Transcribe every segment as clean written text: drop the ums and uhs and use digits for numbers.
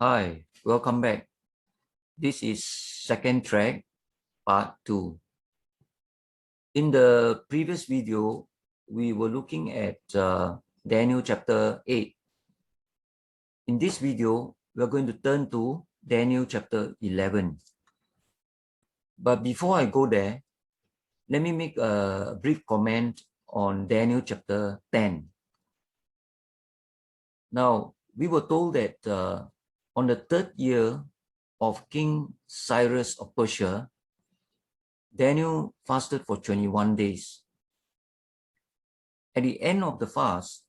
Hi, welcome back. This is second track, part 2. In the previous video, we were looking at Daniel chapter 8. In this video, we are going to turn to Daniel chapter 11. But before I go there, let me make a brief comment on Daniel chapter 10. Now, we were told that on the third year of King Cyrus of Persia, Daniel fasted for 21 days. At the end of the fast,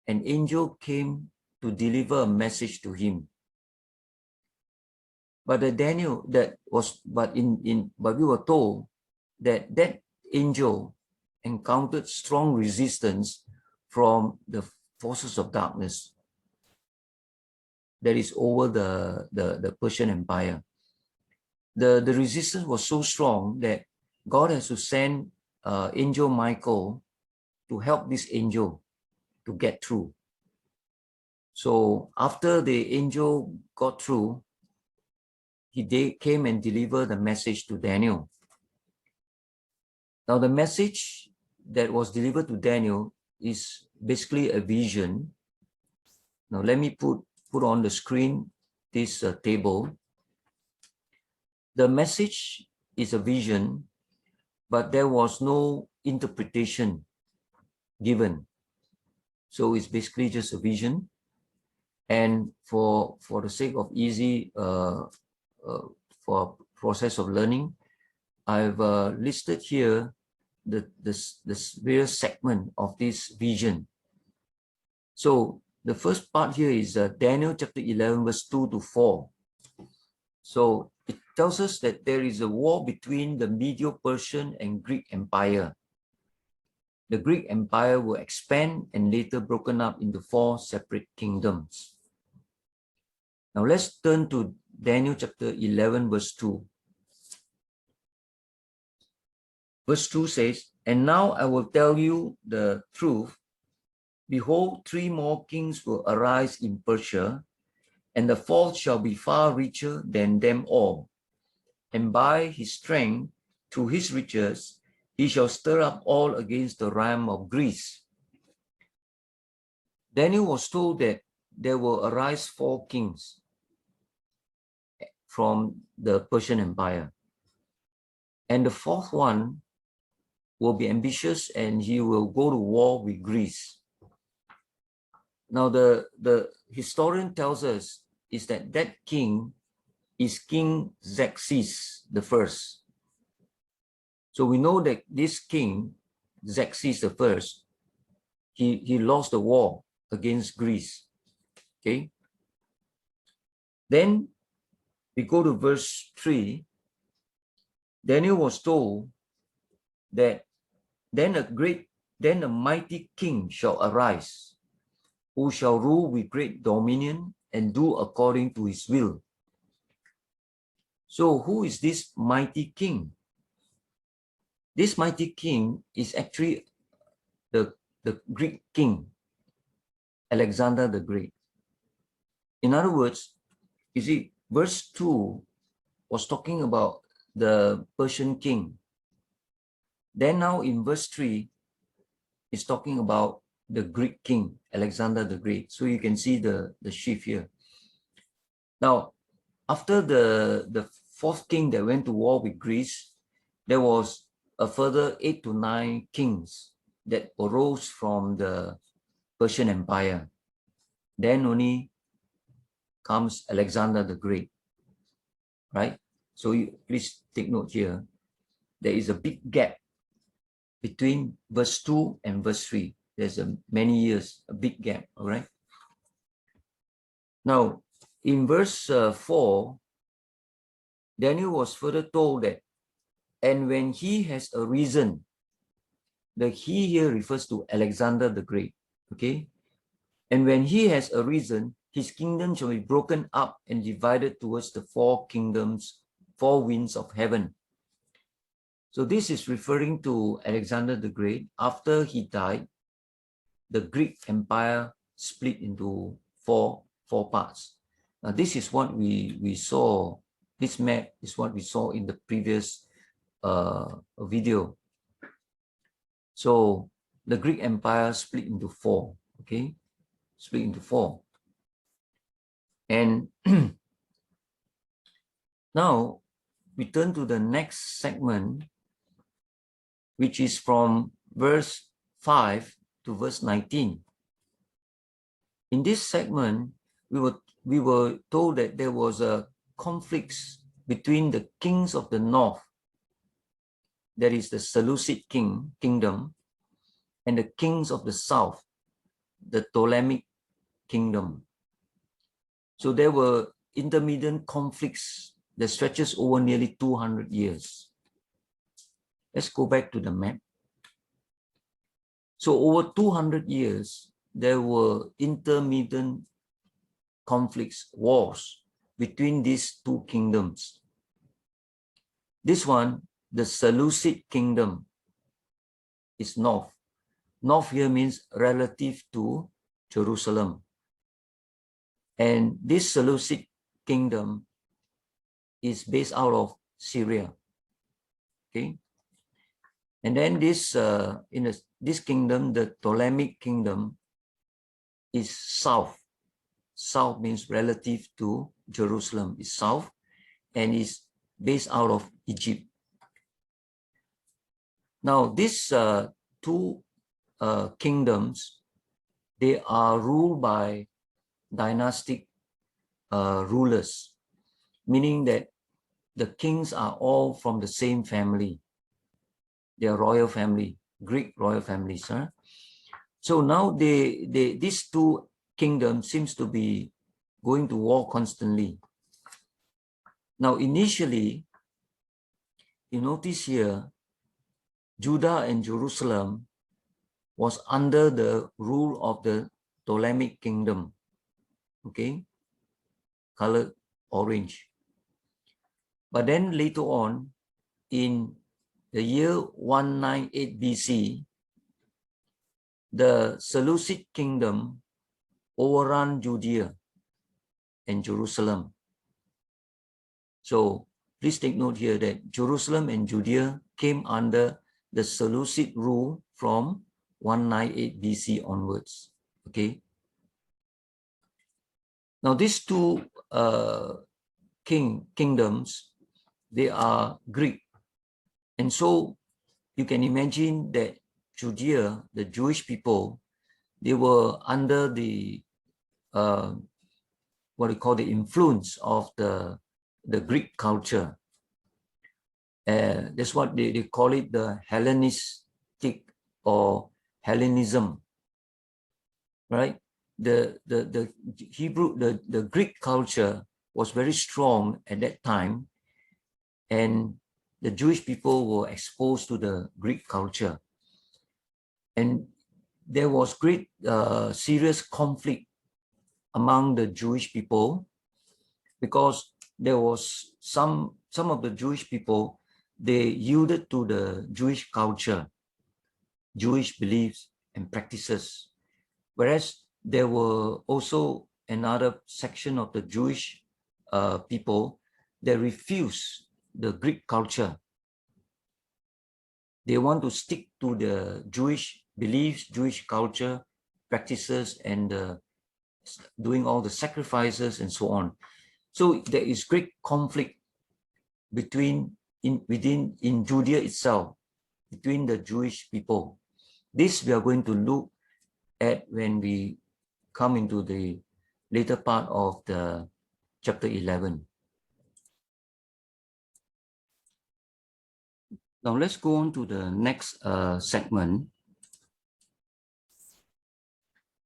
an angel came to deliver a message to him. But we were told that that angel encountered strong resistance from the forces of darkness that is over the Persian Empire. The resistance was so strong that God has to send Angel Michael to help this angel to get through. So after the angel got through, he came and delivered the message to Daniel. Now the message that was delivered to Daniel is basically a vision. Now let me put on the screen this table. The message is a vision, but there was no interpretation given. So it's basically just a vision. And for the sake of easy for process of learning, I've listed here the various segment of this vision. So the first part here is Daniel chapter 11 verse 2 to 4. So it tells us that there is a war between the Medo-Persian and Greek Empire. The Greek Empire will expand and later broken up into 4 separate kingdoms. Now let's turn to Daniel chapter 11 verse 2. Verse 2 says, "And now I will tell you the truth. Behold, 3 more kings will arise in Persia, and the 4th shall be far richer than them all. And by his strength, through his riches, he shall stir up all against the realm of Greece." Daniel was told that there will arise 4 kings from the Persian Empire. And the 4th one will be ambitious and he will go to war with Greece. Now the historian tells us is that king is King Xerxes the first. So we know that this king, Xerxes the first, he lost the war against Greece. Okay. Then we go to verse 3. Daniel was told that then a mighty king shall arise, who shall rule with great dominion and do according to his will. So who is this mighty king? This mighty king is actually the Greek king, Alexander the Great. In other words, you see, verse 2 was talking about the Persian king. Then now in verse 3, it's talking about the Greek king, Alexander the Great. So you can see the shift here. Now, after the 4th king that went to war with Greece, there was a further 8 to 9 kings that arose from the Persian Empire. Then only comes Alexander the Great, right? So please take note here. There is a big gap between verse 2 and verse 3. There's many years, a big gap, all right? Now, in verse 4, Daniel was further told that, and when he has arisen, the he here refers to Alexander the Great, okay? And when he has arisen, his kingdom shall be broken up and divided towards the 4 kingdoms, 4 winds of heaven. So this is referring to Alexander the Great. After he died, the Greek Empire split into four parts. This is what we saw. This map is what we saw in the previous video. So the Greek Empire split into four, okay? Split into four. And now we turn to the next segment, which is from verse 5 to verse 19. In this segment, we were told that there was a conflict between the kings of the north, that is the Seleucid kingdom, and the kings of the south, the Ptolemaic kingdom. So there were intermittent conflicts that stretches over nearly 200 years. Let's go back to the map. So over 200 years, there were intermittent conflicts, wars between these two kingdoms. This one, the Seleucid kingdom, is north. North here means relative to Jerusalem. And this Seleucid kingdom is based out of Syria. Okay. And then this this kingdom, the Ptolemaic kingdom, is south. South means relative to Jerusalem, is south, and is based out of Egypt. Now, these two kingdoms, they are ruled by dynastic rulers, meaning that the kings are all from the same family. They are royal family, Greek royal families. Huh? So now these two kingdoms seems to be going to war constantly. Now, initially, you notice here, Judah and Jerusalem was under the rule of the Ptolemaic kingdom. Okay, colored orange. But then later on, in the year 198 BC, the Seleucid kingdom overran Judea and Jerusalem. So please take note here that Jerusalem and Judea came under the Seleucid rule from 198 BC onwards. Okay. Now these two kingdoms, they are Greek. And so you can imagine that Judea, the Jewish people, they were under the what we call the influence of the Greek culture. That's what they call it, the Hellenistic or Hellenism, right? The Hebrew, the Greek culture was very strong at that time, and the Jewish people were exposed to the Greek culture. And there was great serious conflict among the Jewish people, because there was some of the Jewish people, they yielded to the Jewish culture, Jewish beliefs and practices, whereas there were also another section of the Jewish people that refused the Greek culture. They want to stick to the Jewish beliefs, Jewish culture, practices, and doing all the sacrifices and so on. So there is great conflict within Judea itself, between the Jewish people. This we are going to look at when we come into the later part of the chapter 11. Now let's go on to the next segment.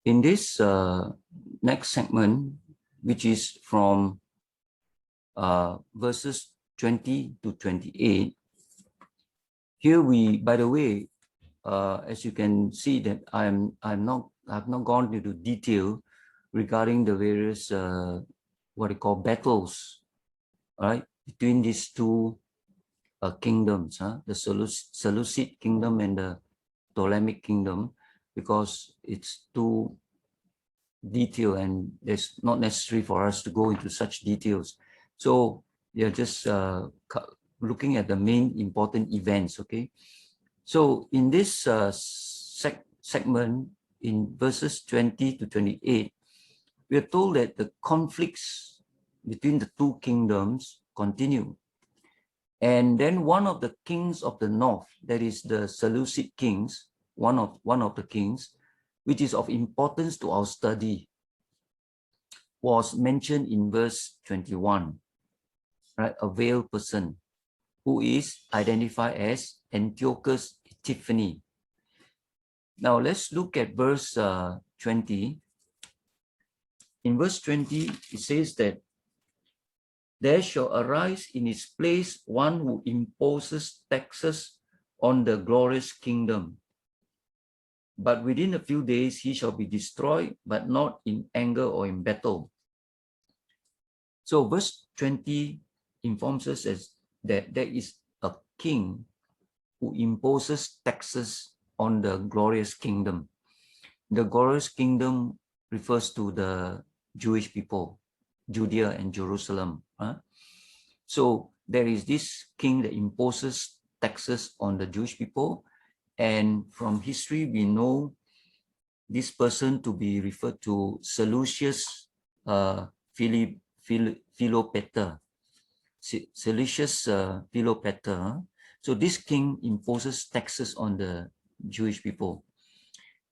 In this next segment, which is from verses 20 to 28, here we, by the way, as you can see that I've not gone into detail regarding the various what we call battles, right, between these two kingdoms, the Seleucid kingdom and the Ptolemaic kingdom, because it's two detail, and it's not necessary for us to go into such details. So we are just looking at the main important events, okay? So in this segment, in verses 20 to 28, we are told that the conflicts between the two kingdoms continue. And then one of the kings of the north, that is the Seleucid kings, one of the kings, which is of importance to our study, was mentioned in verse 21, right? A veiled person who is identified as Antiochus Epiphanes. Now let's look at verse 20. In verse 20, it says that there shall arise in his place one who imposes taxes on the glorious kingdom. But within a few days he shall be destroyed, but not in anger or in battle. So verse 20 informs us that there is a king who imposes taxes on the glorious kingdom. The glorious kingdom refers to the Jewish people, Judea and Jerusalem. So there is this king that imposes taxes on the Jewish people, and from history we know this person to be referred to Seleucus Philopator. Seleucus Philopator. So this king imposes taxes on the Jewish people.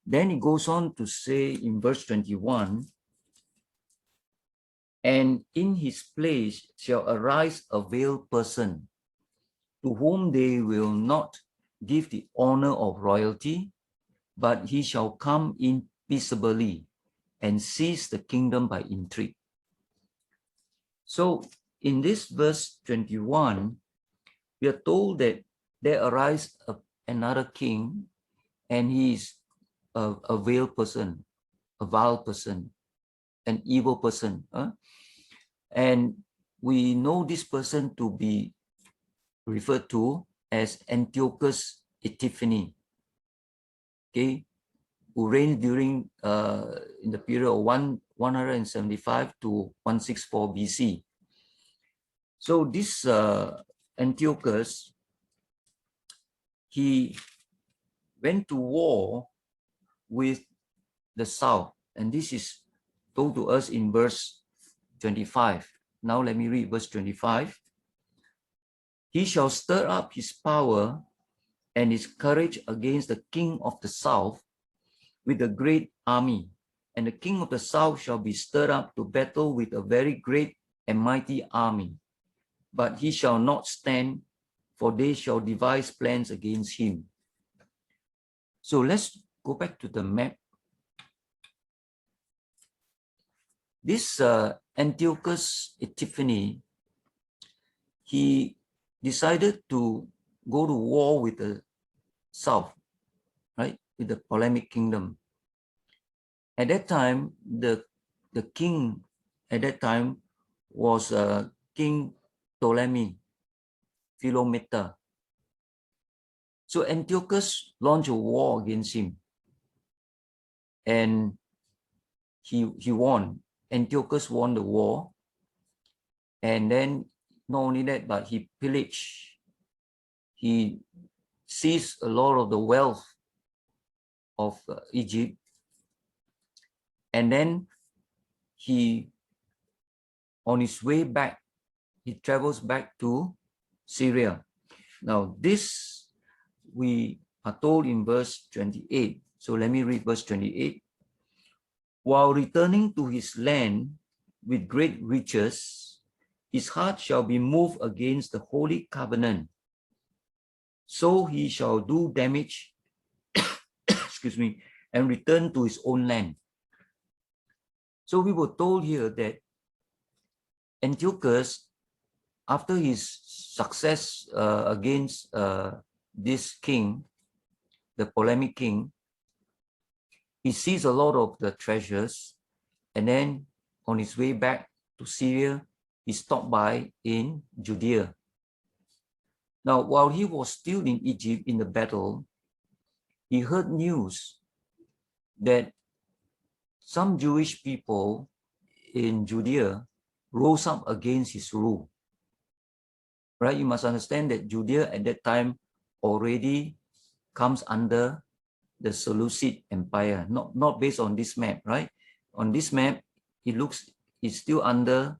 Then it goes on to say in verse 21, and in his place shall arise a veiled person, to whom they will not give the honor of royalty, but he shall come in peaceably and seize the kingdom by intrigue. So in this verse 21, we are told that there arises another king, and he is a veiled person, a vile person, an evil person. And we know this person to be referred to as Antiochus Epiphanes, okay, who reigned during in the period of 175 to 164 BC. So this Antiochus, he went to war with the south, and this is told to us in verse 25. Now let me read verse 25. He shall stir up his power and his courage against the king of the south with a great army, and the king of the south shall be stirred up to battle with a very great and mighty army, but he shall not stand, for they shall devise plans against him. So let's go back to the map. This Antiochus Epiphanes, he decided to go to war with the south, right, with the Ptolemaic kingdom. At that time, the king at that time was King Ptolemy Philometor. So Antiochus launched a war against him, and he won. Antiochus won the war, and then not only that, but he pillaged, he seized a lot of the wealth of Egypt, and then he, on his way back, he travels back to Syria. Now this we are told in verse 28. So let me read verse 28. While returning to his land with great riches, his heart shall be moved against the holy covenant. So he shall do damage, excuse me, and return to his own land. So we were told here that Antiochus, after his success against this king, the Ptolemaic king, he seized a lot of the treasures, and then on his way back to Syria, he stopped by in Judea. Now, while he was still in Egypt in the battle, he heard news that some Jewish people in Judea rose up against his rule. Right? You must understand that Judea at that time already comes under the Seleucid Empire, not based on this map, right? On this map, it's still under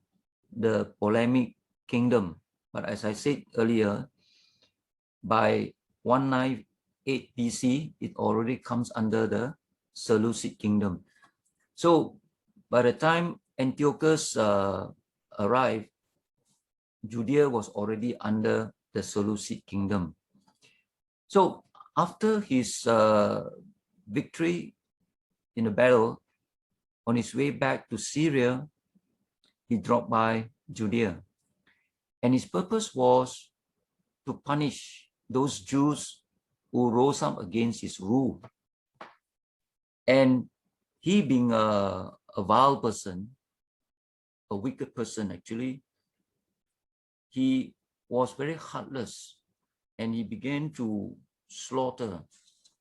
the Ptolemaic kingdom. But as I said earlier, by 198 BC, it already comes under the Seleucid kingdom. So by the time Antiochus arrived, Judea was already under the Seleucid kingdom. So after his victory in the battle, on his way back to Syria, he dropped by Judea. And his purpose was to punish those Jews who rose up against his rule. And he being a vile person, a wicked person actually, he was very heartless, and he began to slaughter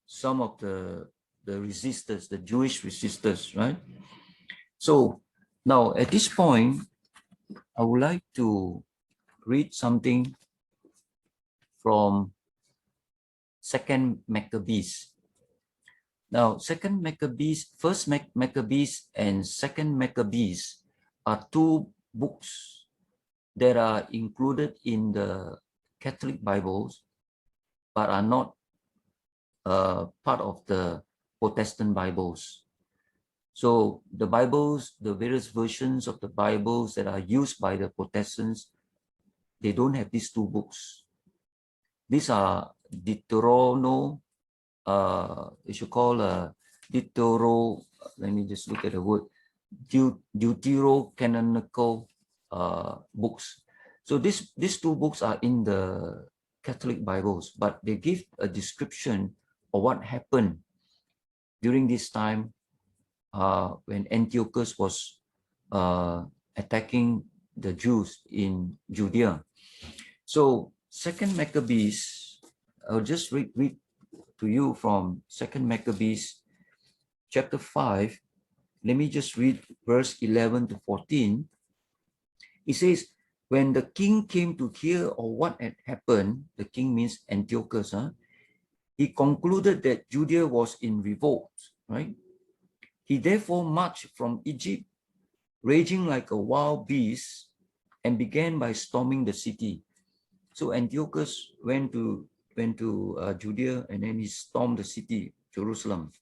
some of the resistors, the Jewish resistors, right? So now at this point, I would like to read something from Second Maccabees. Now, Second Maccabees, First Maccabees and Second Maccabees are two books that are included in the Catholic Bibles, but are not part of the Protestant Bibles. So the Bibles, the various versions of the Bibles that are used by the Protestants, they don't have these two books. These are Deuterono, you should call Deutero, let me just look at the word, Deuterocanonical books. So these two books are in the Catholic Bibles, but they give a description of what happened during this time when Antiochus was attacking the Jews in Judea. So Second Maccabees, I'll just read to you from Second Maccabees chapter 5. Let me just read verse 11 to 14. It says, when the king came to hear of what had happened, the king means Antiochus, he concluded that Judea was in revolt, right? He therefore marched from Egypt, raging like a wild beast, and began by storming the city. So Antiochus went to Judea, and then he stormed the city, Jerusalem.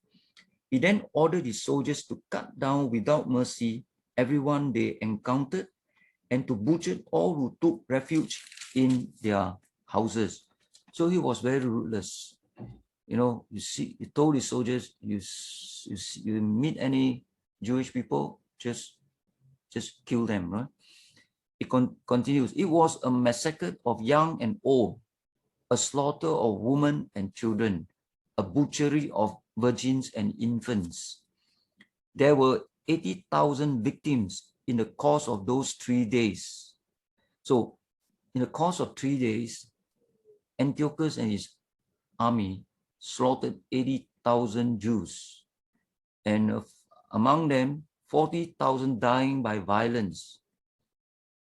He then ordered his soldiers to cut down without mercy everyone they encountered, and to butcher all who took refuge in their houses. So he was very ruthless. You know, you see, he told his soldiers, you meet any Jewish people, just kill them, right? It continues. It was a massacre of young and old, a slaughter of women and children, a butchery of virgins and infants. There were 80,000 victims in the course of those 3 days. So in the course of 3 days, Antiochus and his army slaughtered 80,000 Jews, and among them 40,000 dying by violence,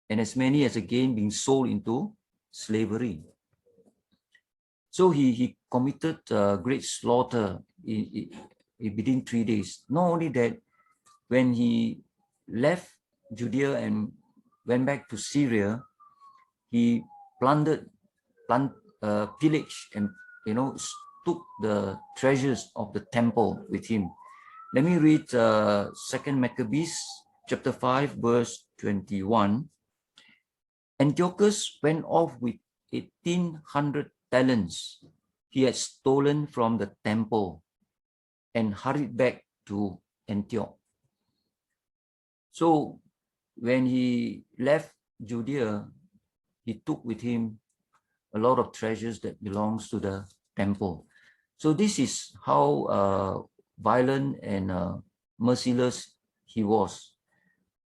and as many as again being sold into slavery. So he committed great slaughter within 3 days. Not only that, when he left Judea and went back to Syria, he pillaged and took the treasures of the temple with him. Let me read 2 Maccabees chapter 5 verse 21. Antiochus went off with 1,800 talents he had stolen from the temple and hurried back to Antioch. So when he left Judea, he took with him a lot of treasures that belongs to the temple. So this is how violent and merciless he was.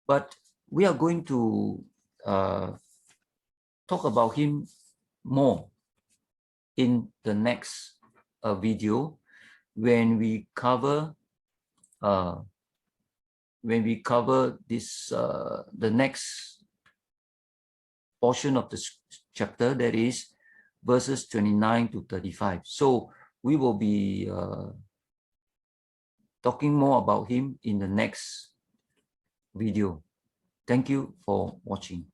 But we are going to talk about him more in the next video when we cover when we cover this, the next portion of the chapter, that is verses 29 to 35. So we will be talking more about him in the next video. Thank you for watching.